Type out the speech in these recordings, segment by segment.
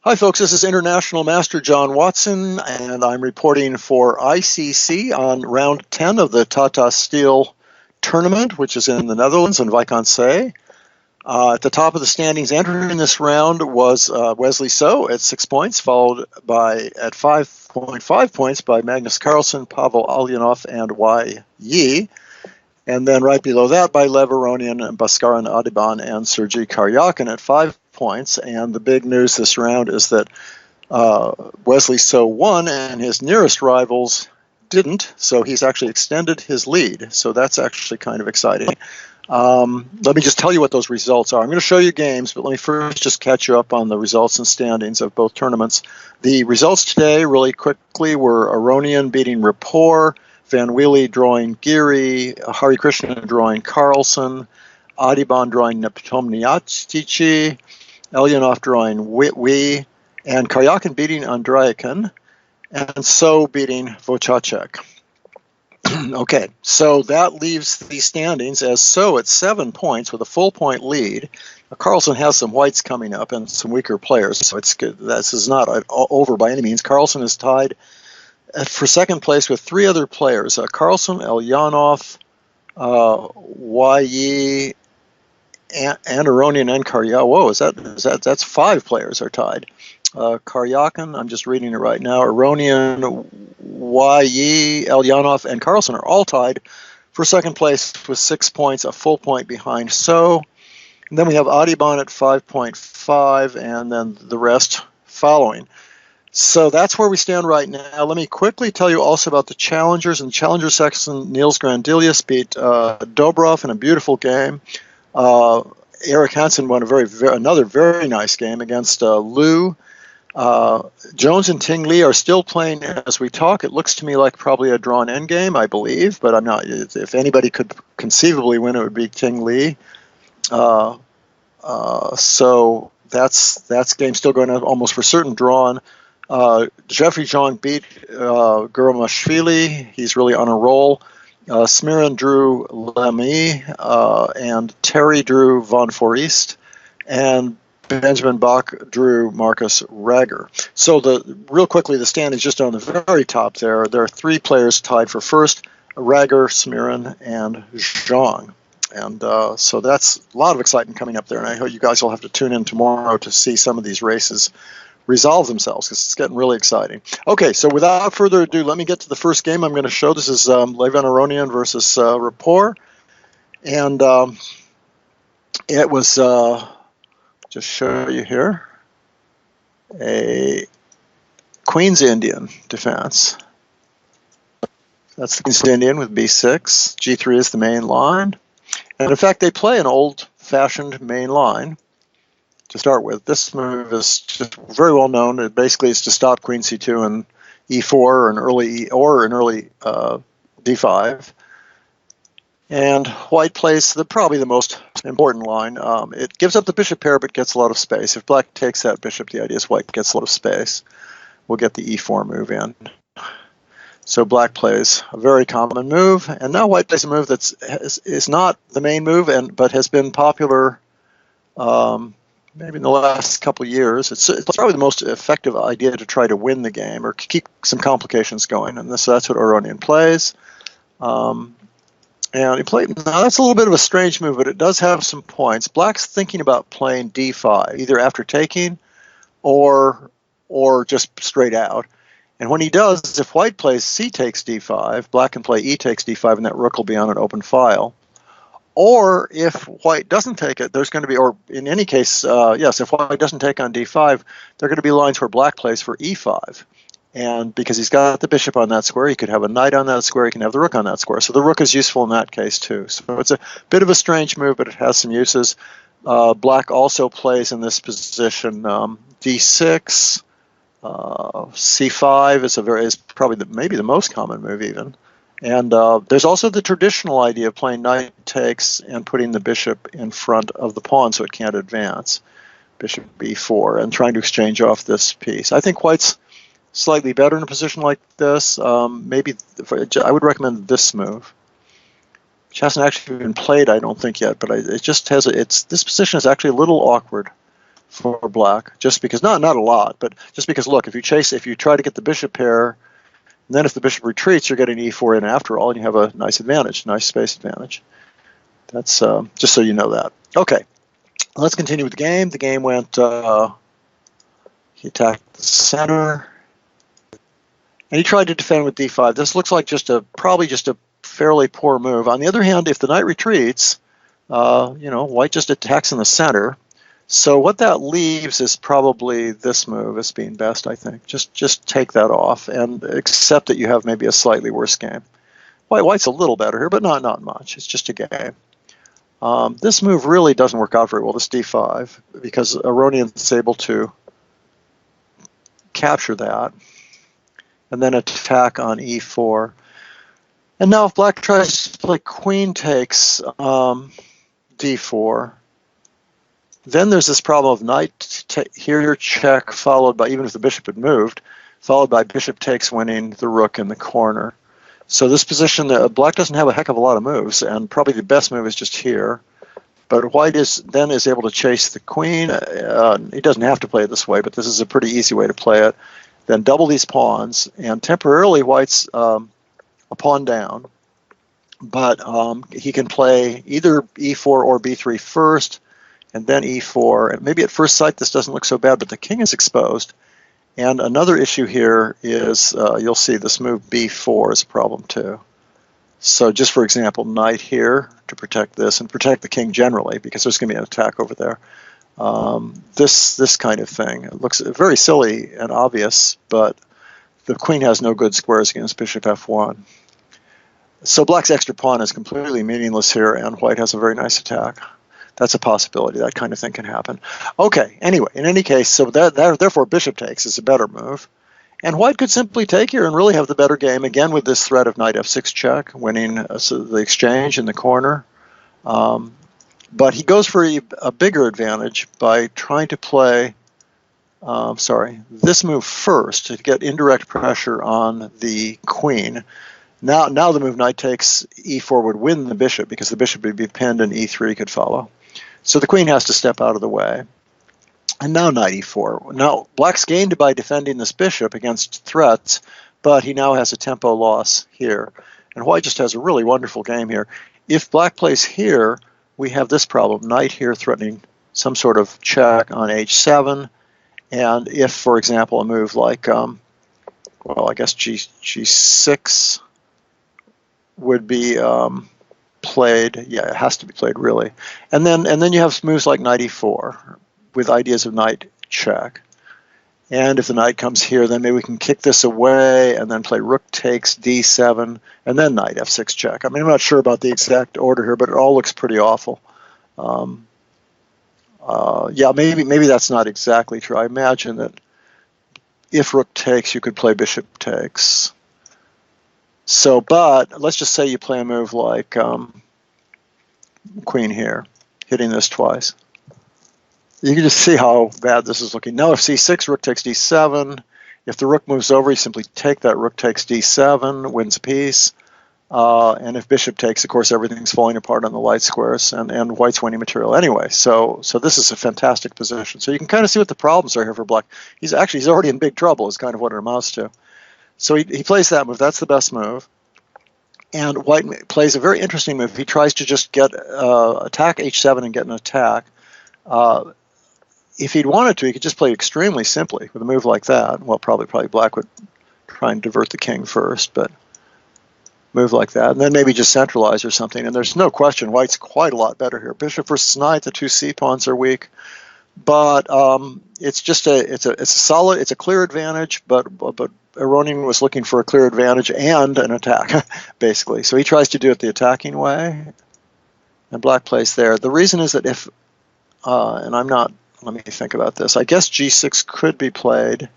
Hi, folks. This is International Master John Watson, and I'm reporting for ICC on round 10 of the Tata Steel tournament, which is in the Netherlands in Vacanzee. At the top of the standings entering this round was Wesley So at 6 points, followed by at 5.5 points by Magnus Carlsen, Pavel Alyanov, and Wai Yi. And then right below that by Lev Aronian, Bhaskaran Adiban, and Sergei Karyakin at 5 points. And the big news this round is that Wesley So won, and his nearest rivals didn't. So he's actually extended his lead. So that's actually kind of exciting. Let me just tell you what those results are. I'm going to show you games, but let me first just catch you up on the results and standings of both tournaments. The results today, really quickly, were Aronian beating Rapport, Van Wheelie drawing Giri, Hari Krishna drawing Carlsen, Adiban drawing Neptomniachtchi, Elyanov drawing Wii, and Karyakin beating Andreakin, and So beating Vocacek. Okay, so that leaves the standings as So at 7 points with a full point lead. Carlsen has some whites coming up and some weaker players, so it's good. This is not over by any means. Carlsen is tied for second place with 3 other players: Carlsen, Elyanov, Yi, and Aronian and Karyakin. Whoa, that's 5 players are tied. Karyakin, I'm just reading it right now. Aronian, Yi, Elyanov, and Carlsen are all tied for second place with 6 points, a full point behind So. And then we have Adiban at 5.5, and then the rest following. So that's where we stand right now. Let me quickly tell you also about the challengers. In the challenger section, Niels Grandelius beat Dobrov in a beautiful game. Eric Hansen won another very nice game against Liu. Jones and Ting Li are still playing as we talk. It looks to me like probably a drawn endgame, I believe, but I'm not. If anybody could conceivably win, it would be Ting Li. So that's game still going on, almost for certain drawn. Jeffrey Zhang beat Gurumashvili. He's really on a roll. Smirin drew Lamy, and Terry drew Von Forest, and Benjamin Bach drew Marcus Rager. So real quickly, the standings just on the very top there. There are 3 players tied for first: Rager, Smirin, and Zhang. And so that's a lot of excitement coming up there. And I hope you guys will have to tune in tomorrow to see some of these races resolve themselves, because it's getting really exciting. Okay, so without further ado, let me get to the first game I'm going to show. This is Levan Aronian versus Rapport. And it was, just show you here, a Queen's Indian defense. That's the Queen's Indian with B6. G3 is the main line. And in fact, they play an old-fashioned main line to start with. This move is just very well known. It basically is to stop Queen C2 and E4 or an early D5. And White plays probably the most important line. It gives up the bishop pair but gets a lot of space. If Black takes that bishop, the idea is White gets a lot of space. We'll get the E4 move in. So Black plays a very common move, and now White plays a move that is not the main move, but has been popular maybe in the last couple of years. It's probably the most effective idea to try to win the game or keep some complications going, and so that's what Aronian plays. And he played. Now that's a little bit of a strange move, but it does have some points. Black's thinking about playing D5, either after taking or just straight out. And when he does, if White plays C takes D5, Black can play E takes D5, and that rook will be on an open file. Or if White doesn't take it, there's going to be, or in any case, yes, if White doesn't take on D5, there are going to be lines where Black plays for E5. And because he's got the bishop on that square, he could have a knight on that square, he can have the rook on that square. So the rook is useful in that case too. So it's a bit of a strange move, but it has some uses. Black also plays in this position D6. C5 is probably maybe the most common move even. And there's also the traditional idea of playing knight takes and putting the bishop in front of the pawn so it can't advance. Bishop b4 and trying to exchange off this piece. I think White's slightly better in a position like this. Maybe I would recommend this move, which hasn't actually been played, I don't think yet. But it just has this position is actually a little awkward for black, just because, not a lot, but just because, look, if you try to get the bishop pair, and then if the bishop retreats, you're getting e4 in after all, and you have a nice advantage, nice space advantage. That's just so you know that. Okay, let's continue with the game. The game went, he attacked the center, and he tried to defend with d5. This looks like probably just a fairly poor move. On the other hand, if the knight retreats, white just attacks in the center. So what that leaves is probably this move as being best, I think. Just take that off and accept that you have maybe a slightly worse game. White's a little better here, but not much. It's just a game. This move really doesn't work out very well, this d5, because Aronian is able to capture that and then attack on e4. And now if black tries to play queen takes d4, then there's this problem of knight here check, followed by, even if the bishop had moved, followed by bishop takes, winning the rook in the corner. So this position, black doesn't have a heck of a lot of moves, and probably the best move is just here. But white is able to chase the queen. He doesn't have to play it this way, but this is a pretty easy way to play it. Then double these pawns, and temporarily white's a pawn down. But he can play either e4 or b3 first, and then e4. And maybe at first sight this doesn't look so bad, but the king is exposed. And another issue here is, you'll see this move b4 is a problem too. So just for example, knight here to protect this and protect the king generally, because there's going to be an attack over there. This kind of thing. It looks very silly and obvious, but the queen has no good squares against bishop f1. So black's extra pawn is completely meaningless here, and white has a very nice attack. That's a possibility. That kind of thing can happen. Okay, anyway, in any case, so therefore bishop takes is a better move. And white could simply take here and really have the better game, again with this threat of knight f6 check, winning the exchange in the corner. But he goes for a bigger advantage by trying to play, this move first to get indirect pressure on the queen. Now the move knight takes e4 would win the bishop, because the bishop would be pinned and e3 could follow. So the queen has to step out of the way. And now knight e4. Now black's gained by defending this bishop against threats, but he now has a tempo loss here. And white just has a really wonderful game here. If black plays here, we have this problem, knight here threatening some sort of check on h7. And if, for example, a move like, well, I guess g6 would be played. Yeah, it has to be played, really. And then you have moves like knight e4 with ideas of knight check. And if the knight comes here, then maybe we can kick this away and then play rook takes d7 and then knight f6 check. I mean, I'm not sure about the exact order here, but it all looks pretty awful. Yeah, maybe that's not exactly true. I imagine that if rook takes, you could play bishop takes. So, but let's just say you play a move like queen here, hitting this twice. You can just see how bad this is looking. Now if c6, rook takes d7. If the rook moves over, you simply take that rook takes d7, wins a piece. And if bishop takes, of course, everything's falling apart on the light squares, and white's winning material anyway. So this is a fantastic position. So you can kind of see what the problems are here for black. He's already in big trouble, is kind of what it amounts to. So he plays that move. That's the best move. And white plays a very interesting move. He tries to just get attack h7 and get an attack. If he'd wanted to, he could just play extremely simply with a move like that. Well, probably black would try and divert the king first, but move like that, and then maybe just centralize or something. And there's no question white's quite a lot better here. Bishop versus knight, the two c pawns are weak, but it's just it's a clear advantage. But Aronian was looking for a clear advantage and an attack, basically. So he tries to do it the attacking way, and black plays there. The reason is that if and I'm not. Let me think about this. I guess g6 could be played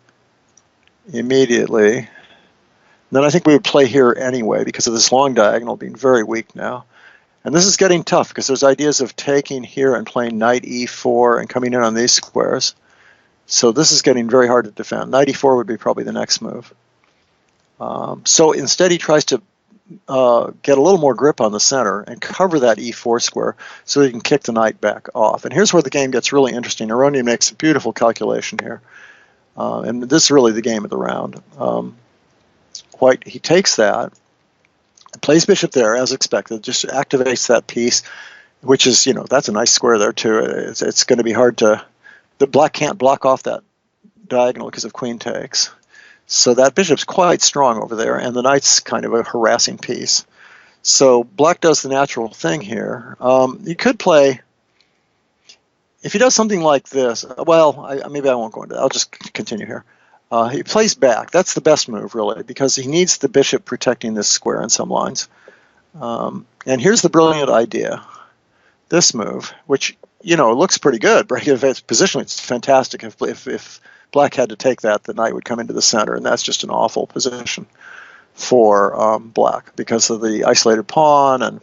immediately. Then I think we would play here anyway because of this long diagonal being very weak now. And this is getting tough because there's ideas of taking here and playing knight e4 and coming in on these squares. So this is getting very hard to defend. Knight e4 would be probably the next move. So instead he tries to get a little more grip on the center and cover that e4 square so he can kick the knight back off. And here's where the game gets really interesting. Aronian makes a beautiful calculation here. And this is really the game of the round. White, he takes that, plays bishop there as expected, just activates that piece, which is, that's a nice square there too. It's going to be hard to, the black can't block off that diagonal because of queen takes. So that bishop's quite strong over there, and the knight's kind of a harassing piece. So black does the natural thing here. You could play, if he does something like this, well, maybe I won't go into that. I'll just continue here. He plays back. That's the best move, really, because he needs the bishop protecting this square in some lines. And here's the brilliant idea. This move, which, looks pretty good. If it's positionally, it's fantastic. If black had to take that, the knight would come into the center, and that's just an awful position for black because of the isolated pawn and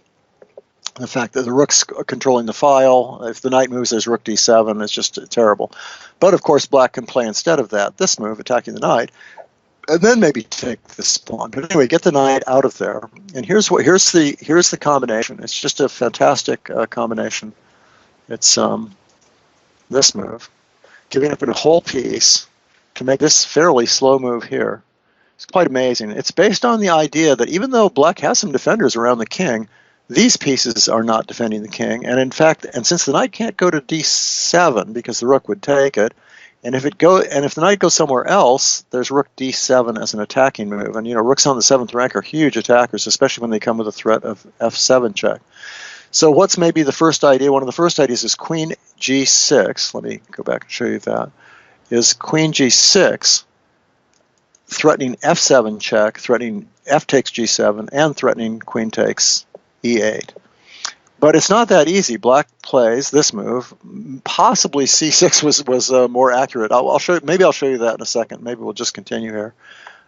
the fact that the rook's controlling the file. If the knight moves, there's rook d7. It's just terrible. But, of course, black can play instead of that, this move, attacking the knight, and then maybe take this pawn. But anyway, get the knight out of there. And here's the combination. It's just a fantastic combination. It's this move, giving up a whole piece to make this fairly slow move here. It's quite amazing. It's based on the idea that even though black has some defenders around the king, these pieces are not defending the king, and in fact, and since the knight can't go to d7 because the rook would take it, and if the knight goes somewhere else, there's rook d7 as an attacking move, and rooks on the 7th rank are huge attackers, especially when they come with a threat of f7 check. So what's maybe the first idea? One of the first ideas is queen g6. Let me go back and show you that. Is queen g6 threatening f7 check, threatening f takes g7, and threatening queen takes e8. But it's not that easy. Black plays this move. Possibly c6 was more accurate. I'll show. Maybe I'll show you that in a second. Maybe we'll just continue here.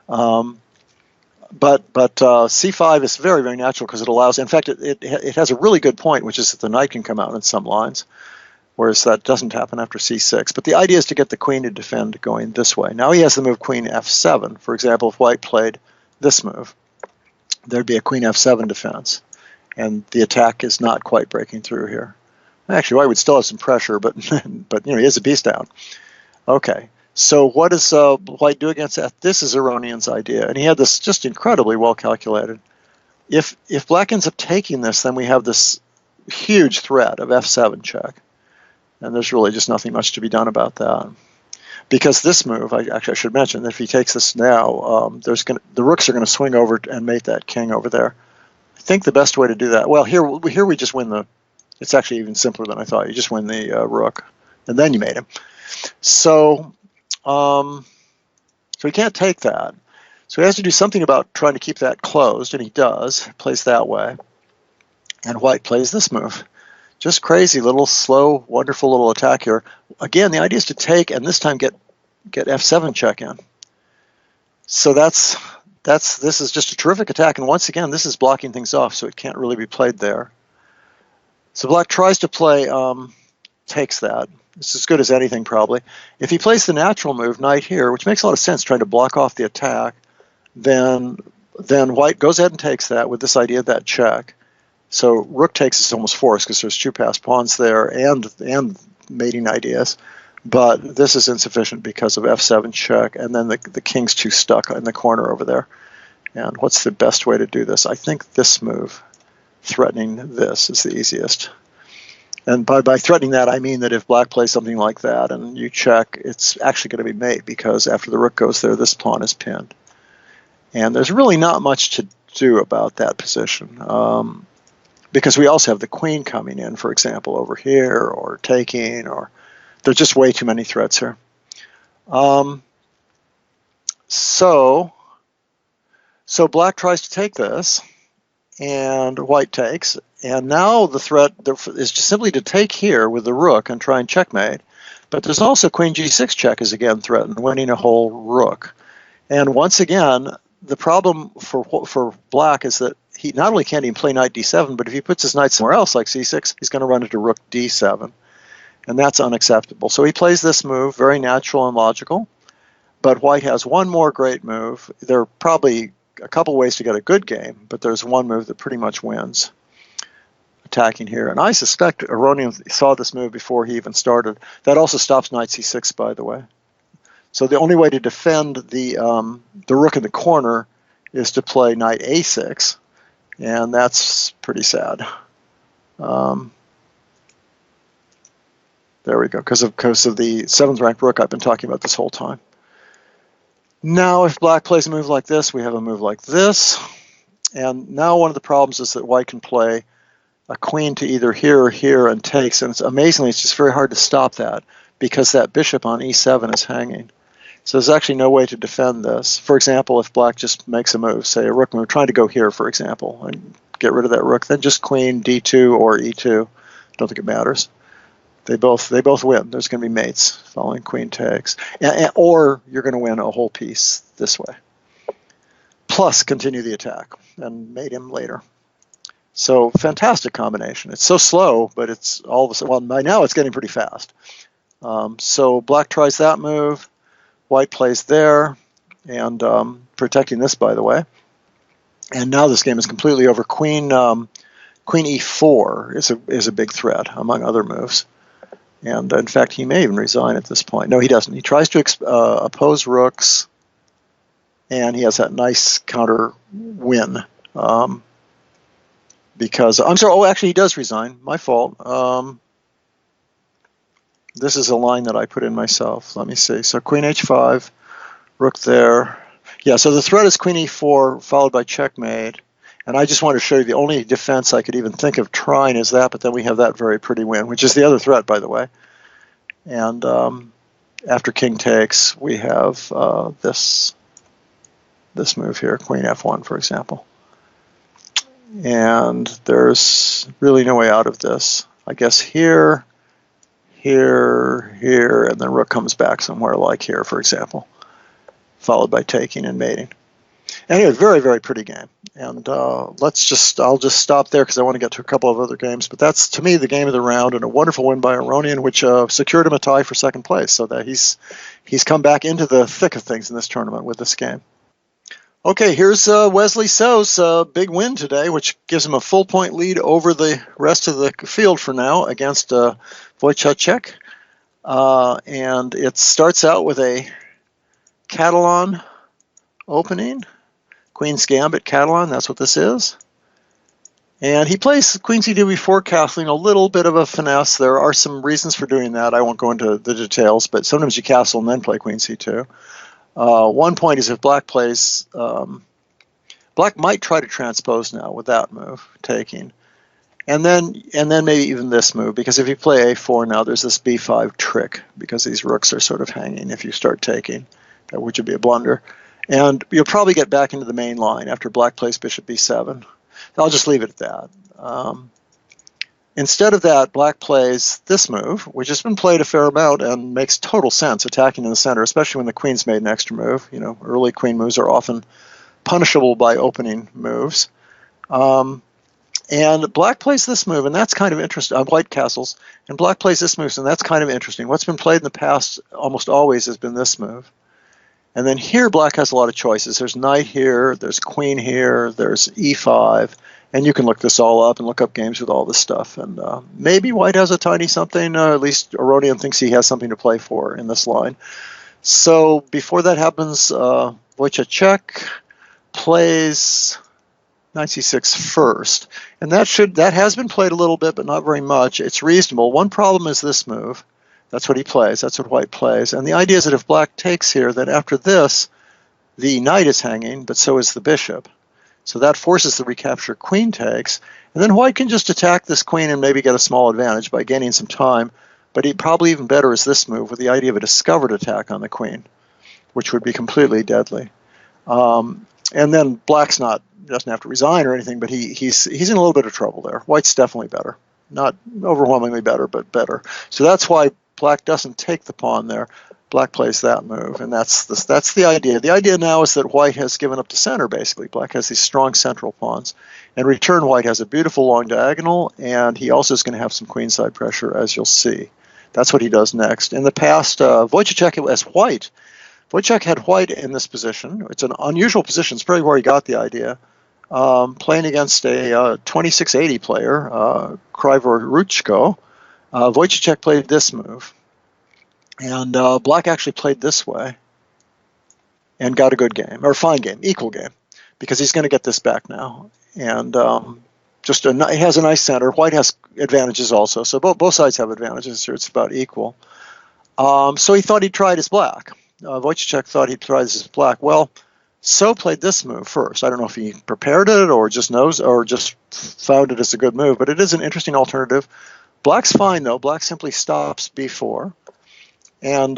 But c5 is very, very natural because it allows. In fact, it has a really good point, which is that the knight can come out in some lines, whereas that doesn't happen after c6. But the idea is to get the queen to defend going this way. Now he has the move queen f7. For example, if white played this move, there'd be a queen f7 defense. And the attack is not quite breaking through here. Actually, white would still have some pressure, but he has a piece down. Okay, so what does white do against that? This is Aronian's idea, and he had this just incredibly well calculated. If black ends up taking this, then we have this huge threat of f7 check, and there's really just nothing much to be done about that. Because this move, I should mention that if he takes this now, the rooks are going to swing over and mate that king over there. I think the best way to do that, well, here we just win it's actually even simpler than I thought. You just win the rook, and then you mate him. So he can't take that. So he has to do something about trying to keep that closed, and he does, plays that way. And white plays this move. Just crazy little, slow, wonderful little attack here. Again, the idea is to take, and this time get f7 check in. So this is just a terrific attack, and once again, this is blocking things off, so it can't really be played there. So black tries to play, takes that. It's as good as anything, probably. If he plays the natural move, knight here, which makes a lot of sense, trying to block off the attack, then white goes ahead and takes that with this idea of that check. So rook takes is almost forced because there's two passed pawns there and mating ideas. But this is insufficient because of f7 check, and then the king's too stuck in the corner over there. And what's the best way to do this? I think this move, threatening this, is the easiest. And by threatening that, I mean that if black plays something like that and you check, it's actually going to be mate because after the rook goes there, this pawn is pinned. And there's really not much to do about that position because we also have the queen coming in, for example, over here, or taking, or there's just way too many threats here. So black tries to take this, and white takes, and now the threat is just simply to take here with the rook and try and checkmate. But there's also queen g6 check is again threatened, winning a whole rook. And once again, the problem for black is that he not only can't even play knight d7, but if he puts his knight somewhere else like c6, he's going to run into rook d7. And that's unacceptable. So he plays this move, very natural and logical. But white has one more great move. They're probably a couple ways to get a good game, but there's one move that pretty much wins. Attacking here, and I suspect Aronian saw this move before he even started. That also stops knight c6, by the way. So the only way to defend the rook in the corner is to play knight a6, and that's pretty sad. There we go, because of the 7th ranked rook I've been talking about this whole time. Now if black plays a move like this, we have a move like this, and now one of the problems is that white can play a queen to either here or here and takes, and amazingly it's just very hard to stop that because that bishop on e7 is hanging. So there's actually no way to defend this. For example, if black just makes a move, say a rook move, trying to go here, for example, and get rid of that rook, then just queen d2 or e2. Don't think it matters. They both win. There's going to be mates following queen takes, or you're going to win a whole piece this way. Plus continue the attack and mate him later. So fantastic combination. It's so slow, but it's all of a sudden, well, by now it's getting pretty fast. So black tries that move, white plays there, and protecting this, by the way. And now this game is completely over. Queen e4 is a big threat, among other moves. And in fact, he may even resign at this point. No, he doesn't. He tries to oppose rooks, and he has that nice counter win. Because, I'm sorry, actually he does resign. My fault. This is a line that I put in myself. Let me see. So queen h5, rook there. Yeah, so the threat is queen e4 followed by checkmate. And I just wanted to show you the only defense I could even think of trying is that, but then we have that very pretty win, which is the other threat, by the way. And after king takes, we have this move here, queen f1, for example. And there's really no way out of this. I guess here, and then rook comes back somewhere like here, for example, followed by taking and mating. Anyway, very, very pretty game. And I'll just stop there because I want to get to a couple of other games. But that's, to me, the game of the round, and a wonderful win by Aronian, which secured him a tie for second place, so that he's come back into the thick of things in this tournament with this game. Okay, here's Wesley So's big win today, which gives him a full point lead over the rest of the field for now against Wojciech. And it starts out with a Catalan opening, Queen's Gambit Catalan, that's what this is. And he plays Queen c2 before castling, a little bit of a finesse. There are some reasons for doing that. I won't go into the details, but sometimes you castle and then play Queen c2. One point is if black plays, black might try to transpose now with that move, taking. And then maybe even this move, because if you play a4 now, there's this b5 trick, because these rooks are sort of hanging if you start taking, which would be a blunder. And you'll probably get back into the main line after black plays bishop b7. I'll just leave it at that. Instead of that, black plays this move, which has been played a fair amount and makes total sense, attacking in the center, especially when the queen's made an extra move. You know, early queen moves are often punishable by opening moves. And black plays this move, and that's kind of interesting. White castles, and black plays this move, and that's kind of interesting. What's been played in the past almost always has been this move. And then here, black has a lot of choices. There's knight here, there's queen here, there's e5. And you can look this all up and look up games with all this stuff. And maybe white has a tiny something. At least Aronian thinks he has something to play for in this line. So before that happens, Wojciech plays knight c6 first. And that has been played a little bit, but not very much. It's reasonable. One problem is this move. That's what he plays. That's what white plays. And the idea is that if black takes here, then after this, the knight is hanging, but so is the bishop. So that forces the recapture queen takes. And then white can just attack this queen and maybe get a small advantage by gaining some time. But probably even better is this move with the idea of a discovered attack on the queen, which would be completely deadly. And then black's doesn't have to resign or anything, but he's in a little bit of trouble there. White's definitely better. Not overwhelmingly better, but better. So that's why black doesn't take the pawn there. Black plays that move, and that's the idea. The idea now is that white has given up to center, basically. Black has these strong central pawns. In return, white has a beautiful long diagonal, and he also is going to have some queenside pressure, as you'll see. That's what he does next. In the past, Wojciech as white Wojciech had white in this position. It's an unusual position. It's probably where he got the idea. Playing against a 2680 player, Krivor Ruchko. Wojciech played this move. And black actually played this way and got a good game, or fine game, equal game, because he's going to get this back now. And he has a nice center. White has advantages also, so both sides have advantages here. It's about equal. So he thought he'd try it as black. Wojciech thought he'd try this as black. Well, So played this move first. I don't know if he prepared it or just knows or just found it as a good move, but it is an interesting alternative. Black's fine, though. Black simply stops b4. And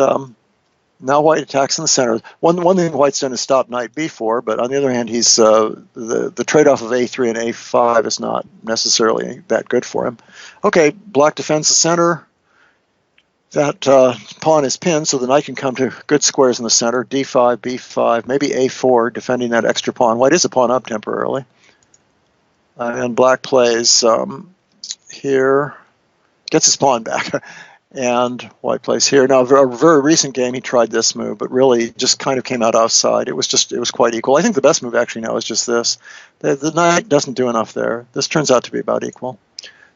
now white attacks in the center. One thing white's done is stop knight b4, but on the other hand, he's the trade-off of a3 and a5 is not necessarily that good for him. Okay, black defends the center. That pawn is pinned, so the knight can come to good squares in the center. d5, b5, maybe a4, defending that extra pawn. White is a pawn up temporarily. And black plays here, gets his pawn back. And white plays here. Now, a very recent game, he tried this move, but really just kind of came out offside. It was quite equal. I think the best move actually now is just this. The knight doesn't do enough there. This turns out to be about equal.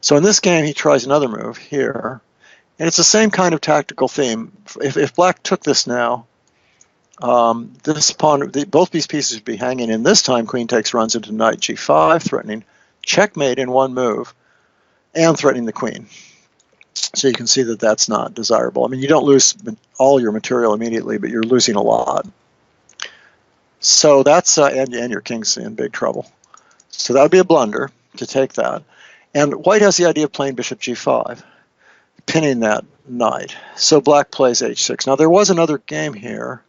So in this game, he tries another move here. And it's the same kind of tactical theme. If black took this now, this pawn, both these pieces would be hanging in. This time, queen takes runs into knight g5, threatening checkmate in one move, and threatening the queen. So you can see that that's not desirable. I mean, you don't lose all your material immediately, but you're losing a lot. So that's, and your king's in big trouble. So that would be a blunder to take that. And white has the idea of playing bishop g5. Pinning that knight. So black plays h6. Now there was another game here,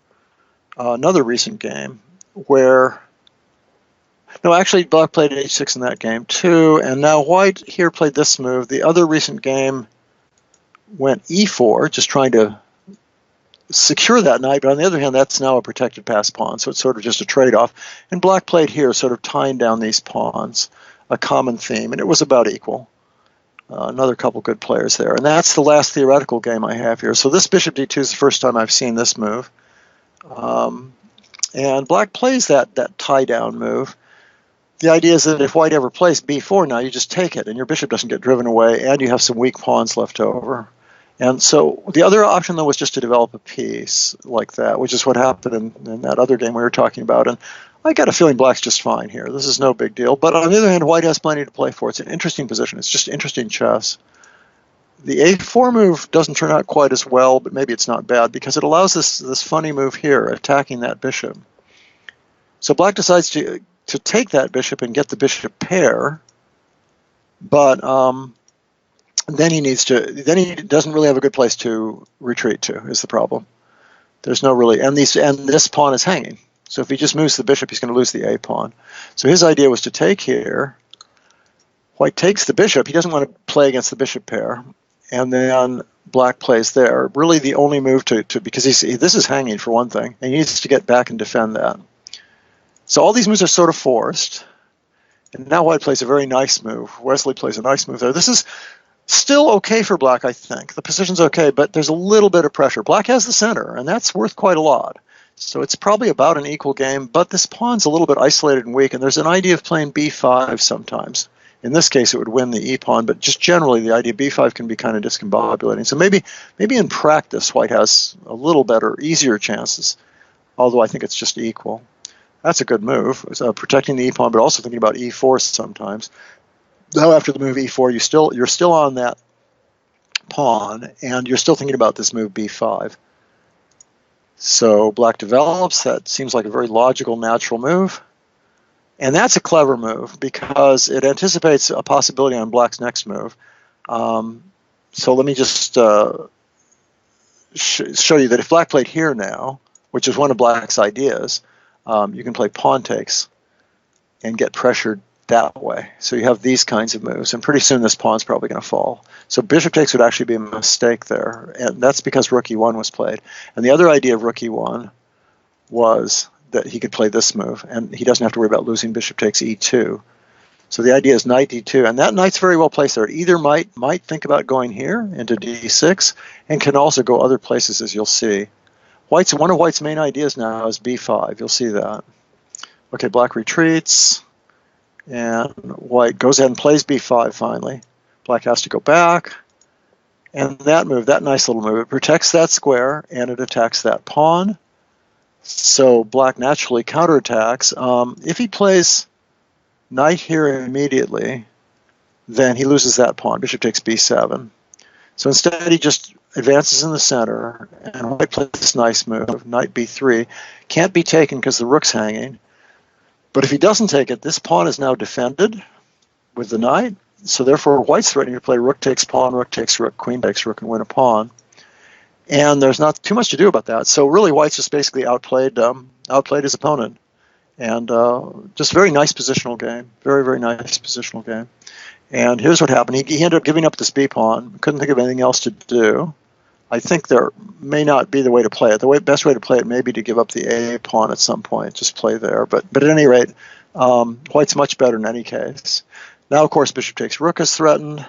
another recent game, where, no, actually black played h6 in that game too, and now white here played this move. The other recent game went e4, just trying to secure that knight, but on the other hand, that's now a protected pass pawn, so it's sort of just a trade-off. And black played here, sort of tying down these pawns, a common theme, and it was about equal. Another couple good players there. And that's the last theoretical game I have here. So this bishop d2 is the first time I've seen this move. And black plays that tie-down move. The idea is that if white ever plays b4 now, you just take it, and your bishop doesn't get driven away, and you have some weak pawns left over. And so the other option, though, was just to develop a piece like that, which is what happened in that other game we were talking about. And I got a feeling black's just fine here. This is no big deal. But on the other hand, white has plenty to play for. It's an interesting position. It's just interesting chess. The a4 move doesn't turn out quite as well, but maybe it's not bad because it allows this funny move here, attacking that bishop. So black decides to take that bishop and get the bishop pair, but then he doesn't really have a good place to retreat to, is the problem. There's no really, and this pawn is hanging. So if he just moves the bishop, he's going to lose the a pawn. So his idea was to take here. White takes the bishop. He doesn't want to play against the bishop pair. And then black plays there. Really the only move because this is hanging for one thing, and he needs to get back and defend that. So all these moves are sort of forced. And now white plays a very nice move. Wesley plays a nice move there. This is still okay for black, I think. The position's okay, but there's a little bit of pressure. Black has the center, and that's worth quite a lot. So it's probably about an equal game, but this pawn's a little bit isolated and weak, and there's an idea of playing b5 sometimes. In this case, it would win the e-pawn, but just generally, the idea of b5 can be kind of discombobulating. So maybe in practice, white has a little better, easier chances, although I think it's just equal. That's a good move, protecting the e-pawn, but also thinking about e4 sometimes. Now, after the move e4, you're still on that pawn, and you're still thinking about this move b5. So black develops. That seems like a very logical, natural move. And that's a clever move because it anticipates a possibility on black's next move. So let me just show you that if black played here now, which is one of black's ideas, you can play pawn takes and get pressured that way. So you have these kinds of moves, and pretty soon this pawn's probably going to fall. So bishop takes would actually be a mistake there, and that's because rook e1 was played. And the other idea of rook e1 was that he could play this move, and he doesn't have to worry about losing bishop takes e2. So the idea is knight d2, and that knight's very well placed there. It either might think about going here into d6, and can also go other places, as you'll see. One of White's main ideas now is b5. You'll see that. Okay, Black retreats, and White goes ahead and plays b5 finally. Black has to go back, and that move, that nice little move, it protects that square and it attacks that pawn. So Black naturally counterattacks. If he plays knight here immediately, then he loses that pawn. Bishop takes b7. So instead he just advances in the center, and White plays this nice move, knight b3. Can't be taken because the rook's hanging. But if he doesn't take it, this pawn is now defended with the knight. So therefore White's threatening to play rook takes pawn, rook takes rook, queen takes rook, and win a pawn. And there's not too much to do about that. So really White's just basically outplayed his opponent. And just very nice positional game. Very, very nice positional game. And here's what happened. He ended up giving up this b pawn. Couldn't think of anything else to do. I think there may not be the way to play it. The best way to play it may be to give up the a pawn at some point. Just play there. But at any rate, White's much better in any case. Now, of course, bishop takes rook is threatened.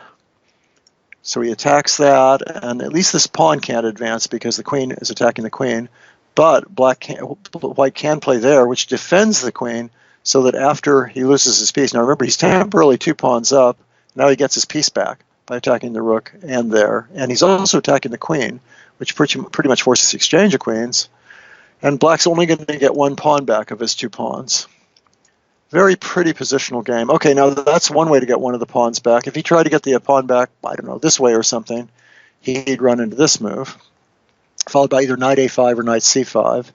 So he attacks that. And at least this pawn can't advance because the queen is attacking the queen. But White can play there, which defends the queen, so that after he loses his piece. Now remember, he's temporarily 2 pawns up. Now he gets his piece back by attacking the rook and there. And he's also attacking the queen, which pretty much forces the exchange of queens. And Black's only going to get 1 pawn back of his 2 pawns. Very pretty positional game. Okay, now that's one way to get one of the pawns back. If he tried to get the pawn back, I don't know, this way or something, he'd run into this move, followed by either knight a5 or knight c5.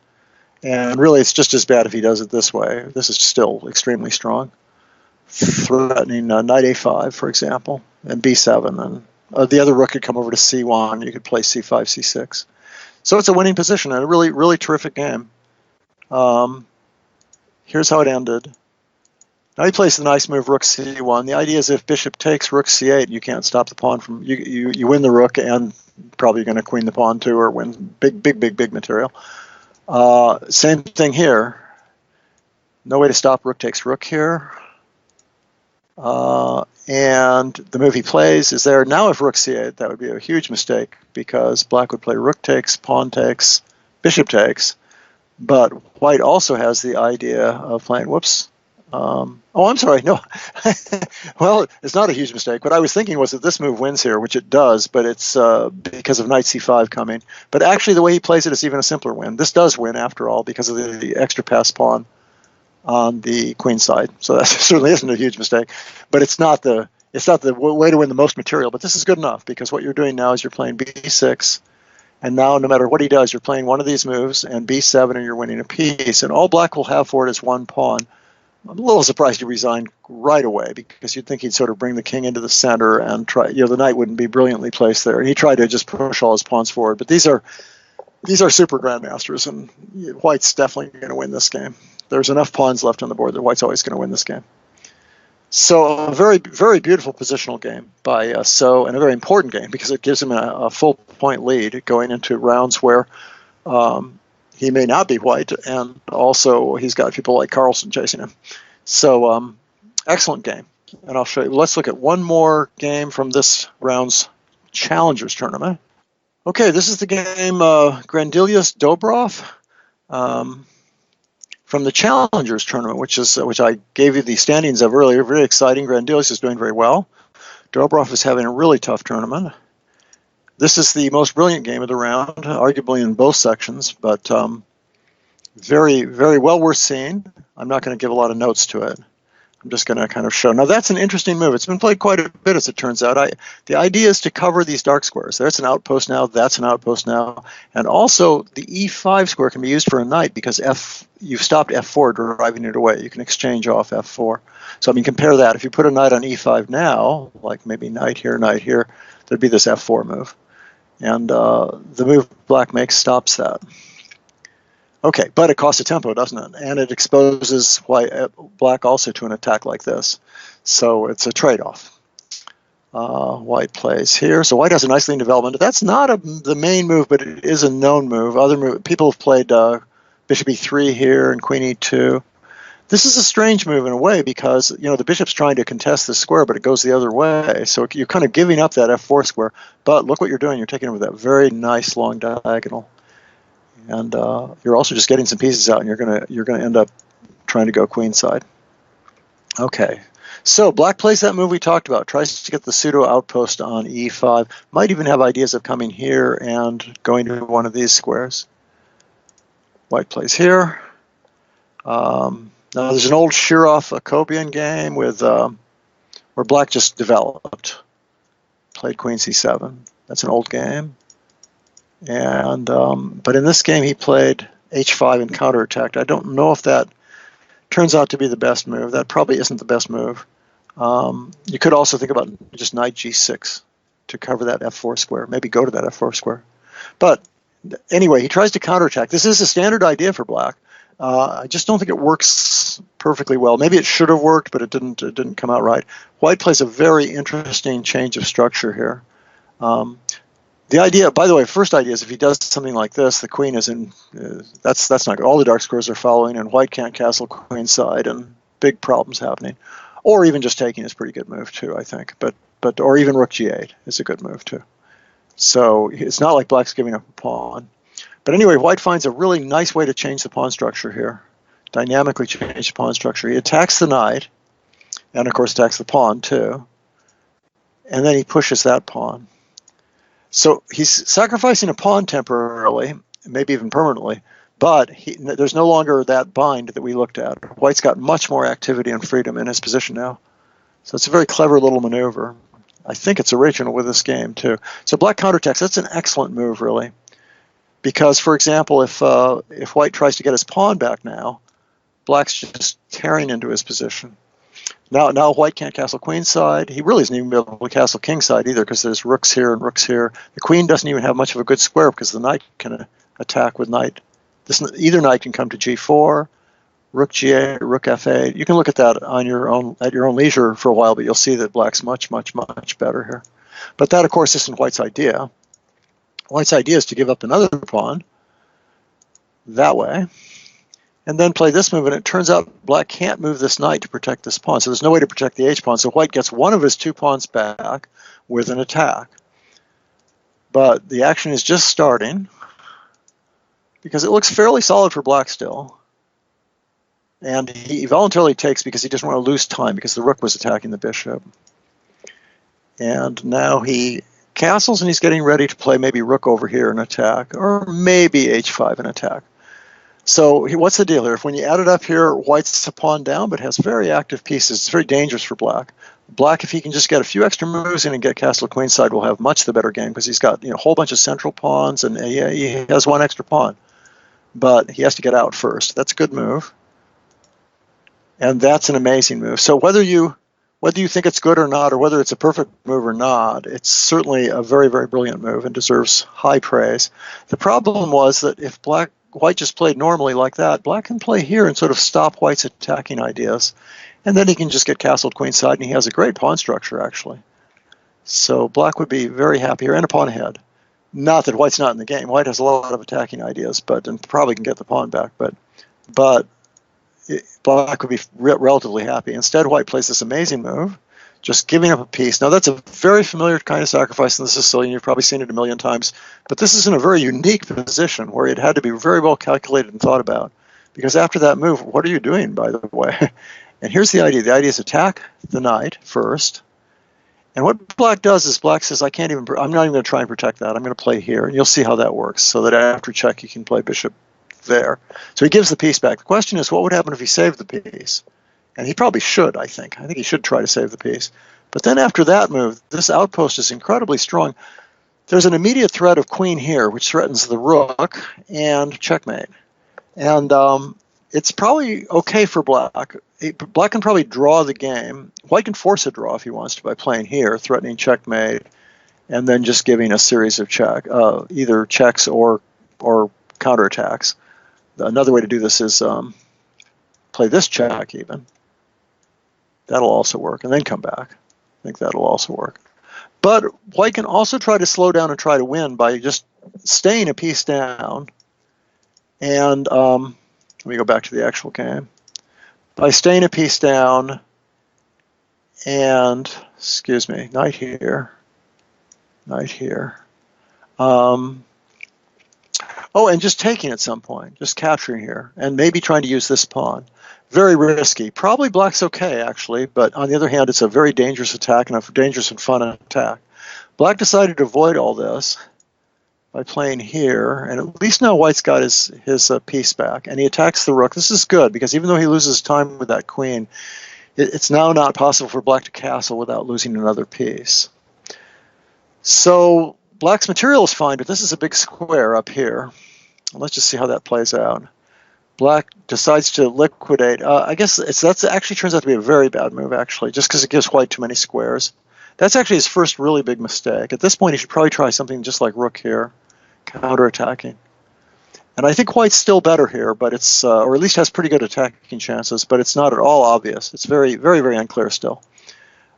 And really, it's just as bad if he does it this way. This is still extremely strong. Threatening knight a5, for example, and b7. And the other rook could come over to c1. You could play c5, c6. So it's a winning position and a really, really terrific game. Here's how it ended. Now he plays the nice move rook c1. The idea is if bishop takes rook c8, you can't stop the pawn from... You win the rook and probably going to queen the pawn too, or win big material. Same thing here. No way to stop rook takes rook here. And the move he plays is there. Now if rook c8, that would be a huge mistake because Black would play rook takes, pawn takes, bishop takes. But White also has the idea of playing, whoops. Oh, I'm sorry, no. Well, it's not a huge mistake. What I was thinking was that this move wins here, which it does, but it's because of knight c5 coming. But actually the way he plays it is even a simpler win. This does win, after all, because of the extra pass pawn on the queen side. So that certainly isn't a huge mistake. But it's not the way to win the most material. But this is good enough, because what you're doing now is you're playing b6. And now, no matter what he does, you're playing one of these moves, and b7, and you're winning a piece. And all Black will have for it is 1 pawn. I'm a little surprised he resigned right away, because you'd think he'd sort of bring the king into the center and try. The knight wouldn't be brilliantly placed there. And he tried to just push all his pawns forward. But these are super grandmasters, and White's definitely going to win this game. There's enough pawns left on the board that White's always going to win this game. So a very, very beautiful positional game by So, and a very important game because it gives him a full point lead going into rounds where he may not be White, and also he's got people like Carlsen chasing him. So excellent game. And I'll show you. Let's look at one more game from this round's Challengers Tournament. Okay, this is the game Grandilius Dobrov from the Challengers Tournament, which I gave you the standings of earlier. Very exciting. Grandilius is doing very well. Dobrov is having a really tough tournament. This is the most brilliant game of the round, arguably in both sections, but very, very well worth seeing. I'm not going to give a lot of notes to it. I'm just going to kind of show. Now, that's an interesting move. It's been played quite a bit, as it turns out. The idea is to cover these dark squares. There's an outpost now. That's an outpost now. And also, the e5 square can be used for a knight because you've stopped f4, driving it away. You can exchange off f4. So, I mean, compare that. If you put a knight on e5 now, like maybe knight here, there'd be this f4 move. And the move Black makes stops that. Okay, but it costs a tempo, doesn't it? And it exposes Black also to an attack like this. So it's a trade-off. White plays here. So White has a nice lean development. That's not the main move, but it is a known move. People have played bishop e3 here and queen e2. This is a strange move in a way because, the bishop's trying to contest this square, but it goes the other way. So you're kind of giving up that f4 square. But look what you're doing. You're taking over that very nice long diagonal. And you're also just getting some pieces out, and you're gonna end up trying to go queenside. Okay, so black plays that move we talked about, tries to get the pseudo outpost on e5, might even have ideas of coming here and going to one of these squares. White plays here. Now there's an old Shirov-Akobian game with where black just developed, played queen c7. That's an old game. And but in this game he played h5 and counterattacked. I don't know if that turns out to be the best move. That probably isn't the best move. You could also think about just knight g6 to cover that f4 square, maybe go to that f4 square. But anyway, he tries to counterattack. This is a standard idea for black. I just don't think it works perfectly well. Maybe it should have worked, but it didn't come out right. White plays a very interesting change of structure here. The idea, by the way, first idea is if he does something like this, the queen is in. That's not good. All the dark squares are following, and white can't castle queenside, and big problems happening. Or even just taking is a pretty good move too, I think. But or even rook g8 is a good move too. So it's not like black's giving up a pawn. But anyway, white finds a really nice way to change the pawn structure here, dynamically change the pawn structure. He attacks the knight, and of course attacks the pawn too, and then he pushes that pawn. So he's sacrificing a pawn temporarily, maybe even permanently, but there's no longer that bind that we looked at. White's got much more activity and freedom in his position now. So it's a very clever little maneuver. I think it's original with this game too. So black counterattacks, that's an excellent move really. Because, for example, if white tries to get his pawn back now, black's just tearing into his position. Now white can't castle queenside. He really isn't even able to castle kingside either because there's rooks here and rooks here. The queen doesn't even have much of a good square because the knight can attack with knight. Either knight can come to g4, rook g8, rook f8. You can look at that on your own at your own leisure for a while, but you'll see that black's much, much, much better here. But that, of course, isn't white's idea. White's idea is to give up another pawn that way, and then play this move, and it turns out black can't move this knight to protect this pawn, so there's no way to protect the h-pawn, so white gets one of his two pawns back with an attack. But the action is just starting, because it looks fairly solid for black still, and he voluntarily takes because he doesn't want to lose time, because the rook was attacking the bishop. And now he castles, and he's getting ready to play maybe rook over here and attack, or maybe h5 and attack. So what's the deal here? If when you add it up here, white's a pawn down, but has very active pieces. It's very dangerous for black. Black, if he can just get a few extra moves in and get castle queenside, will have much the better game because he's got a whole bunch of central pawns, and he has one extra pawn. But he has to get out first. That's a good move, and that's an amazing move. So whether you think it's good or not, or whether it's a perfect move or not, it's certainly a very, very brilliant move and deserves high praise. The problem was that if white just played normally like that, black can play here and sort of stop white's attacking ideas, and then he can just get castled queenside, and he has a great pawn structure, actually. So black would be very happy here, and a pawn ahead. Not that white's not in the game. White has a lot of attacking ideas, and probably can get the pawn back, but black would be relatively happy. Instead, white plays this amazing move, just giving up a piece. Now, that's a very familiar kind of sacrifice in the Sicilian. You've probably seen it a million times. But this is in a very unique position where it had to be very well calculated and thought about. Because after that move, what are you doing, by the way? And here's the idea. The idea is attack the knight first. And what black does is black says, I'm not even going to try and protect that. I'm going to play here. And you'll see how that works. So that after check, he can play bishop there. So he gives the piece back. The question is, what would happen if he saved the piece? And he probably should, I think. I think he should try to save the piece. But then after that move, this outpost is incredibly strong. There's an immediate threat of queen here, which threatens the rook, and checkmate. And it's probably okay for black. Black can probably draw the game. White can force a draw if he wants to by playing here, threatening checkmate, and then just giving a series of either checks or counterattacks. Another way to do this is play this check even. That'll also work, and then come back. I think that'll also work. But white can also try to slow down and try to win by just staying a piece down. And let me go back to the actual game. By staying a piece down and, knight here, Oh, and just taking at some point, just capturing here, and maybe trying to use this pawn. Very risky. Probably black's okay, actually, but on the other hand, it's a very dangerous attack and a dangerous and fun attack. Black decided to avoid all this by playing here, and at least now white's got his piece back, and he attacks the rook. This is good, because even though he loses time with that queen, it's now not possible for black to castle without losing another piece. So black's material is fine, but this is a big square up here. Let's just see how that plays out. Black decides to liquidate. I guess that actually turns out to be a very bad move, actually, just because it gives white too many squares. That's actually his first really big mistake. At this point, he should probably try something just like rook here, counterattacking. And I think white's still better here, but it's or at least has pretty good attacking chances, but it's not at all obvious. It's very, very, very unclear still.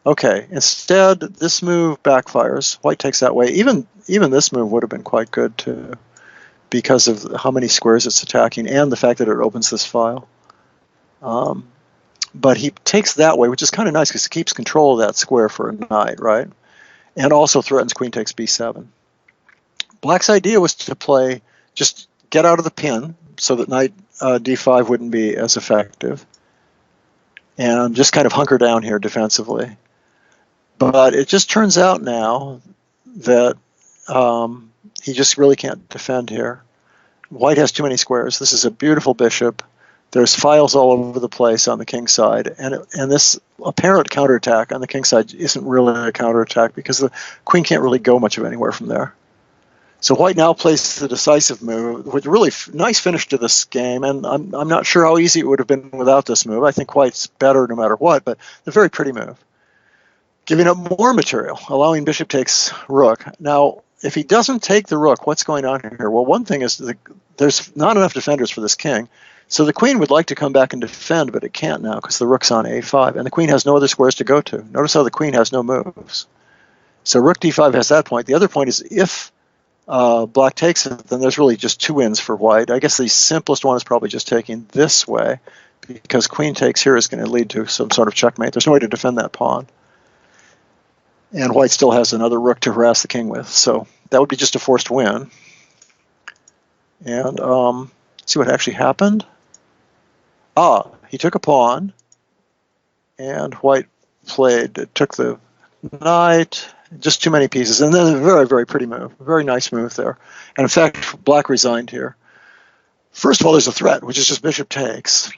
Okay, instead, this move backfires. White takes that way. Even this move would have been quite good too, because of how many squares it's attacking and the fact that it opens this file. But he takes that way, which is kind of nice because it keeps control of that square for a knight, right? And also threatens queen takes b7. Black's idea was to play, just get out of the pin so that knight d5 wouldn't be as effective, and just kind of hunker down here defensively. But it just turns out now that he just really can't defend here. White has too many squares. This is a beautiful bishop. There's files all over the place on the king's side, and this apparent counterattack on the king's side isn't really a counterattack because the queen can't really go much of anywhere from there. So white now plays the decisive move, with a really nice finish to this game, and I'm not sure how easy it would have been without this move. I think white's better no matter what, but a very pretty move. Giving up more material, allowing bishop takes rook. Now, if he doesn't take the rook, what's going on here? Well, one thing is there's not enough defenders for this king. So the queen would like to come back and defend, but it can't now because the rook's on a5, and the queen has no other squares to go to. Notice how the queen has no moves. So rook d5 has that point. The other point is if black takes it, then there's really just two wins for white. I guess the simplest one is probably just taking this way, because queen takes here is going to lead to some sort of checkmate. There's no way to defend that pawn. And white still has another rook to harass the king with, so that would be just a forced win. And see what actually happened. He took a pawn, and white took the knight, just too many pieces, and then a very, very pretty move, a very nice move there. And in fact, black resigned here. First of all, there's a threat, which is just bishop takes.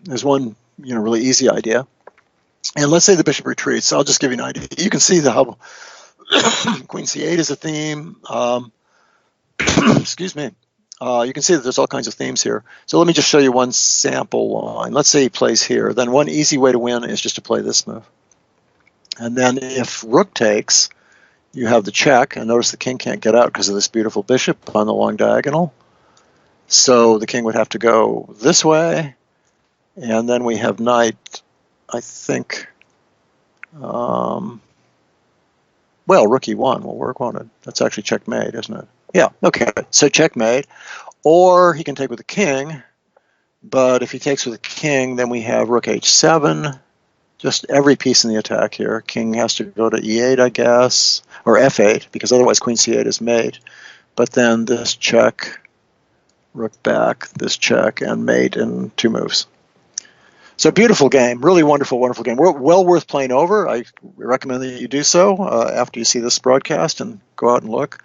There's one, really easy idea. And let's say the bishop retreats. I'll just give you an idea. You can see how queen c8 is a theme. Excuse me. You can see that there's all kinds of themes here. So let me just show you one sample line. Let's say he plays here. Then one easy way to win is just to play this move. And then if rook takes, you have the check. And notice the king can't get out because of this beautiful bishop on the long diagonal. So the king would have to go this way. And then we have knight, I think, well, rook e1 will work, won't it? That's actually checkmate, isn't it? Yeah, okay, so checkmate. Or he can take with the king, but if he takes with the king, then we have rook h7, just every piece in the attack here. King has to go to e8, I guess, or f8, because otherwise queen c8 is mate. But then this check, rook back, this check, and mate in two moves. So beautiful game, really wonderful, wonderful game. Well worth playing over. I recommend that you do so after you see this broadcast and go out and look.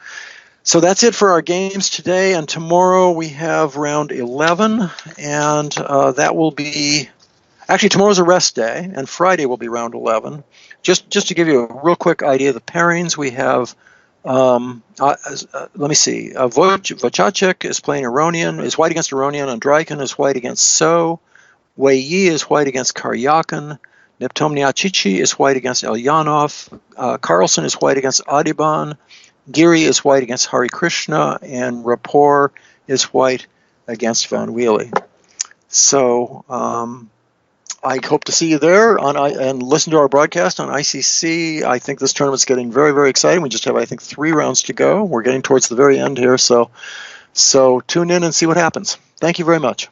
So that's it for our games today, and tomorrow we have round 11, and that will be, actually tomorrow's a rest day, and Friday will be round 11. Just to give you a real quick idea of the pairings, we have, let me see, Vocacek is playing Aronian, is white against Aronian, and Andreikin is white against So. Wei Yi is white against Karyakin. Neptomniachtchi is white against Elyanov. Carlson is white against Adiban. Giri is white against Hari Krishna. And Rapport is white against Van Wheelie. So I hope to see you there and listen to our broadcast on ICC. I think this tournament's getting very, very exciting. We just have, I think, 3 rounds to go. We're getting towards the very end here. So tune in and see what happens. Thank you very much.